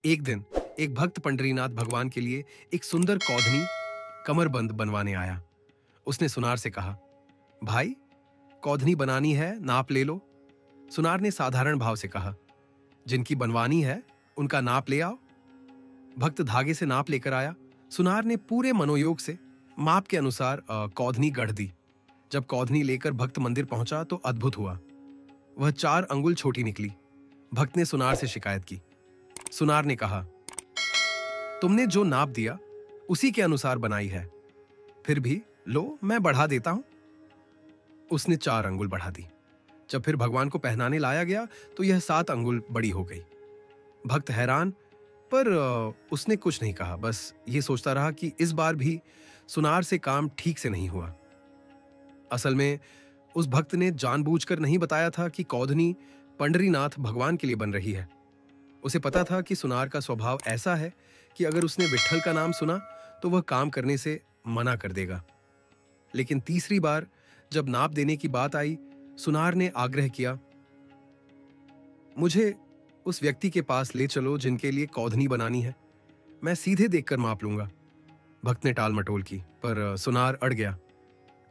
एक दिन एक भक्त पंडरीनाथ भगवान के लिए एक सुंदर कौधनी कमरबंद बनवाने आया। उसने सुनार से कहा, भाई, कौधनी बनानी है, नाप ले लो। सुनार ने साधारण भाव से कहा, जिनकी बनवानी है उनका नाप ले आओ। भक्त धागे से नाप लेकर आया। सुनार ने पूरे मनोयोग से माप के अनुसार कौधनी गढ़ दी। जब कौधनी लेकर भक्त मंदिर पहुंचा तो अद्भुत हुआ। वह 4 अंगुल छोटी निकली। भक्त ने सुनार से शिकायत की। सुनार ने कहा, तुमने जो नाप दिया उसी के अनुसार बनाई है, फिर भी लो, मैं बढ़ा देता हूं। उसने 4 अंगुल बढ़ा दी। जब फिर भगवान को पहनाने लाया गया तो यह 7 अंगुल बड़ी हो गई। भक्त हैरान, पर उसने कुछ नहीं कहा। बस ये सोचता रहा कि इस बार भी सुनार से काम ठीक से नहीं हुआ। असल में उस भक्त ने जानबूझकर नहीं बताया था कि कौधनी पंडरीनाथ भगवान के लिए बन रही है। उसे पता था कि सुनार का स्वभाव ऐसा है कि अगर उसने विट्ठल का नाम सुना तो वह काम करने से मना कर देगा। लेकिन तीसरी बार जब नाप देने की बात आई, सुनार ने आग्रह किया, मुझे उस व्यक्ति के पास ले चलो जिनके लिए कौधनी बनानी है, मैं सीधे देखकर माप लूंगा। भक्त ने टाल मटोल की, पर सुनार अड़ गया।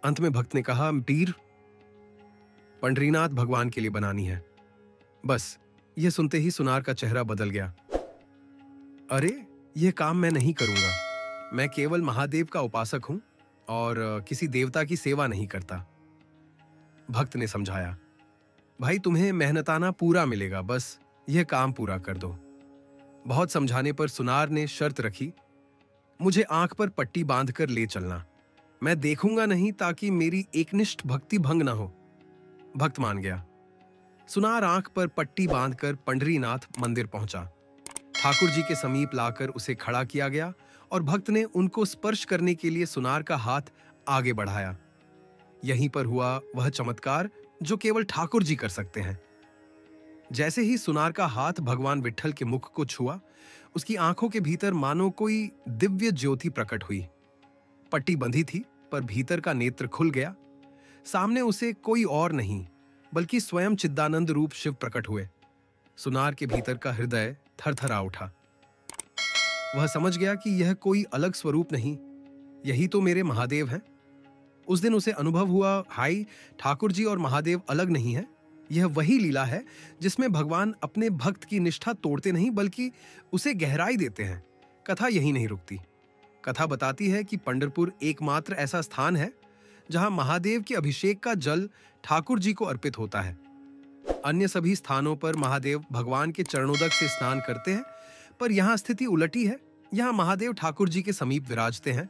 अंत में भक्त ने कहा, पीर, पंडरीनाथ भगवान के लिए बनानी है। बस यह सुनते ही सुनार का चेहरा बदल गया। अरे, यह काम मैं नहीं करूंगा। मैं केवल महादेव का उपासक हूं और किसी देवता की सेवा नहीं करता। भक्त ने समझाया, भाई, तुम्हें मेहनताना पूरा मिलेगा, बस यह काम पूरा कर दो। बहुत समझाने पर सुनार ने शर्त रखी, मुझे आंख पर पट्टी बांधकर ले चलना, मैं देखूंगा नहीं ताकि मेरी एकनिष्ठ भक्ति भंग ना हो। भक्त मान गया। सुनार आंख पर पट्टी बांधकर पंडरीनाथ मंदिर पहुंचा। ठाकुर जी के समीप लाकर उसे खड़ा किया गया और भक्त ने उनको स्पर्श करने के लिए सुनार का हाथ आगे बढ़ाया। यहीं पर हुआ वह चमत्कार जो केवल ठाकुर जी कर सकते हैं। जैसे ही सुनार का हाथ भगवान विट्ठल के मुख को छुआ, उसकी आंखों के भीतर मानो कोई दिव्य ज्योति प्रकट हुई। पट्टी बंधी थी, पर भीतर का नेत्र खुल गया। सामने उसे कोई और नहीं बल्कि स्वयं चिद्दानंद रूप शिव प्रकट हुए। सुनार के भीतर का हृदय थरथरा उठा। वह समझ गया कि यह कोई अलग स्वरूप नहीं, यही तो मेरे महादेव हैं। उस दिन उसे अनुभव हुआ, हाय, ठाकुर जी और महादेव अलग नहीं है। यह वही लीला है जिसमें भगवान अपने भक्त की निष्ठा तोड़ते नहीं बल्कि उसे गहराई देते हैं। कथा यही नहीं रुकती। कथा बताती है कि पंढरपुर एकमात्र ऐसा स्थान है जहां महादेव के अभिषेक का जल ठाकुर जी को अर्पित होता है। अन्य सभी स्थानों पर महादेव भगवान के चरणोदक से स्नान करते हैं, पर यहां स्थिति उलटी है। यहां महादेव ठाकुर जी के समीप विराजते हैं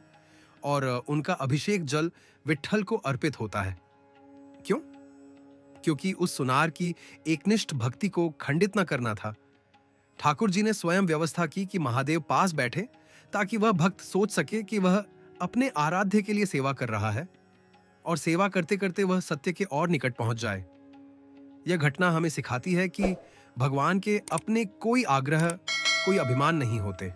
और उनका अभिषेक जल विट्ठल को अर्पित होता है। क्यों? क्योंकि उस सुनार की एकनिष्ठ भक्ति को खंडित न करना था। ठाकुर जी ने स्वयं व्यवस्था की कि महादेव पास बैठे ताकि वह भक्त सोच सके कि वह अपने आराध्य के लिए सेवा कर रहा है और सेवा करते करते वह सत्य के और निकट पहुंच जाए। यह घटना हमें सिखाती है कि भगवान के अपने कोई आग्रह, कोई अभिमान नहीं होते।